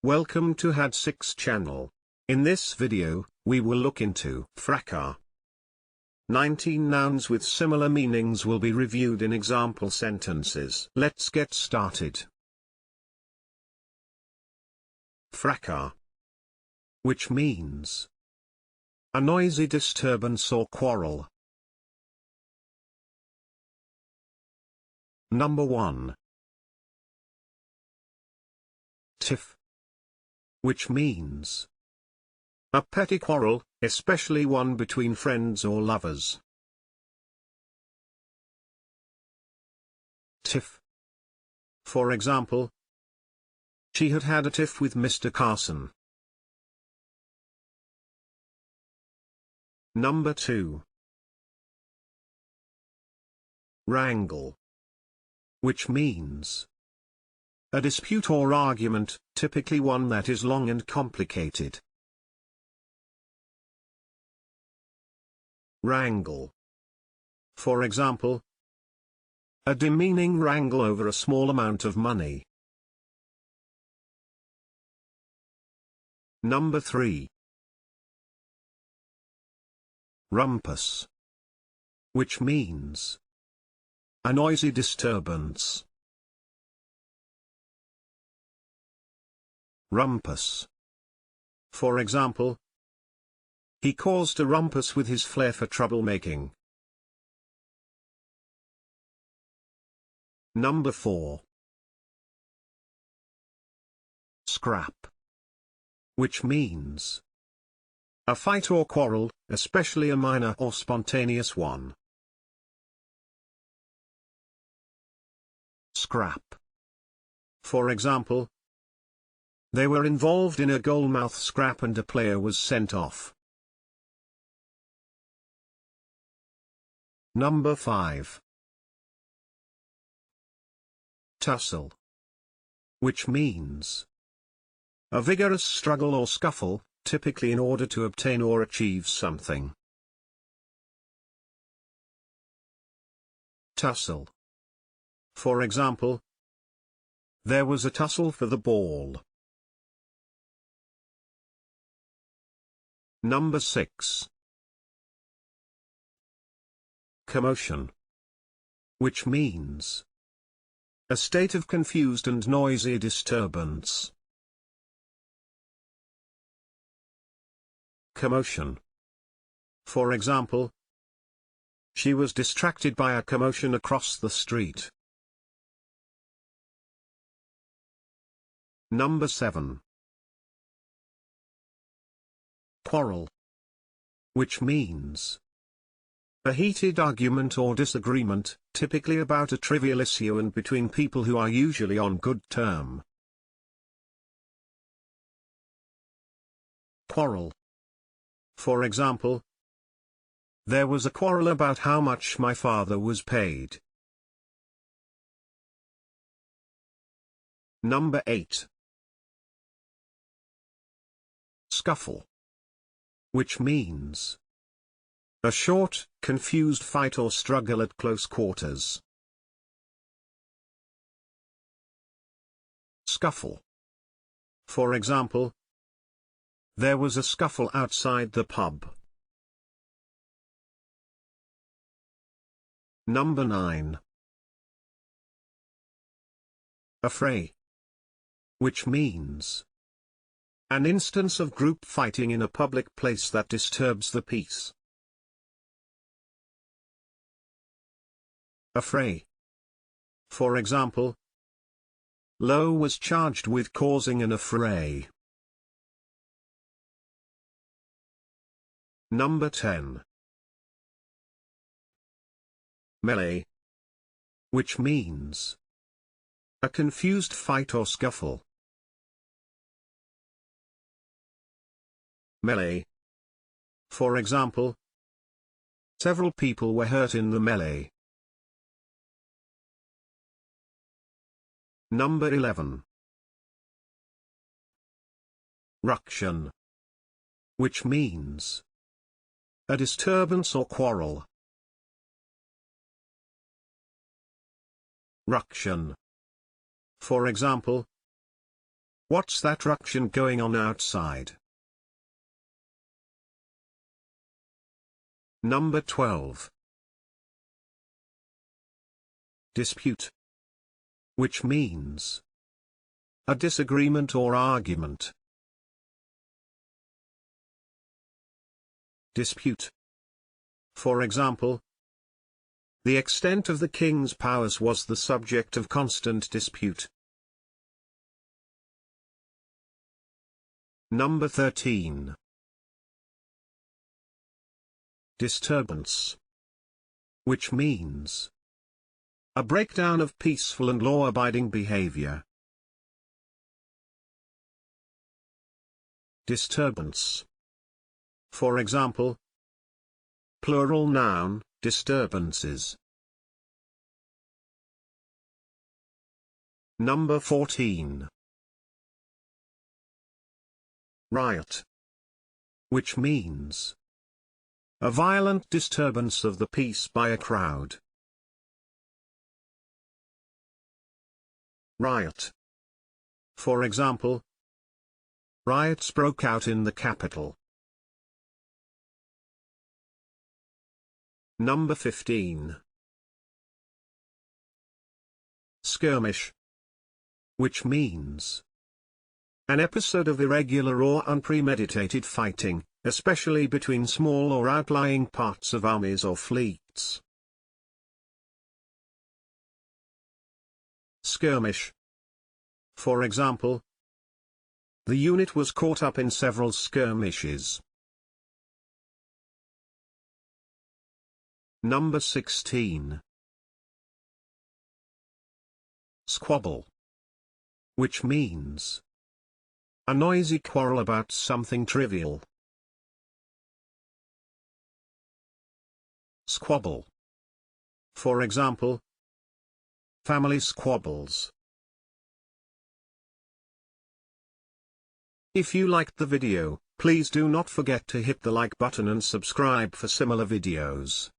Welcome to Had6 channel. In this video, we will look into fracas. 19 nouns with similar meanings will be reviewed in example sentences. Let's get started. Fracas, which means a noisy disturbance or quarrel. Number 1. Tiff, which means a petty quarrel, especially one between friends or lovers. Tiff. For example, she had had a tiff with Mr. Carson. Number 2. Wrangle, which means a dispute or argument, typically one that is long and complicated. Wrangle. For example, a demeaning wrangle over a small amount of money. Number 3. Rumpus, which means a noisy disturbance. Rumpus. For example, he caused a rumpus with his flair for troublemaking. Number 4. Scrap, which means a fight or quarrel, especially a minor or spontaneous one. Scrap. For example, they were involved in a goalmouth scrap and a player was sent off. Number 5. Tussle, which means a vigorous struggle or scuffle, typically in order to obtain or achieve something. Tussle. For example, there was a tussle for the ball. Number 6. Commotion, which means a state of confused and noisy disturbance. Commotion. For example, she was distracted by a commotion across the street. Number 7. Quarrel, which means a heated argument or disagreement, typically about a trivial issue and between people who are usually on good terms. Quarrel. For example, there was a quarrel about how much my father was paid. Number 8. Scuffle, which means a short, confused fight or struggle at close quarters. Scuffle. For example, there was a scuffle outside the pub. Number 9. Affray, which means an instance of group fighting in a public place that disturbs the peace. Affray. For example, Lowe was charged with causing an affray. Number 10. Melee, which means a confused fight or scuffle. Melee. For example, several people were hurt in the melee. Number 11. Ruction, which means a disturbance or quarrel. Ruction. For example, What's that ruction going on outside? Number 12. Dispute. Which means a disagreement or argument. Dispute. For example, the extent of the king's powers was the subject of constant dispute. Number 13. Disturbance. Which means a breakdown of peaceful and law-abiding behavior. Disturbance. For example, plural noun, disturbances. Number 14. Riot. Which means a violent disturbance of the peace by a crowd. Riot. For example, riots broke out in the capital. Number 15. Skirmish. Which means an episode of irregular or unpremeditated fighting, especially between small or outlying parts of armies or fleets. Skirmish. For example, the unit was caught up in several skirmishes. Number 16. Squabble. Which means a noisy quarrel about something trivial. Squabble. For example, family squabbles. If you liked the video, please do not forget to hit the like button and subscribe for similar videos.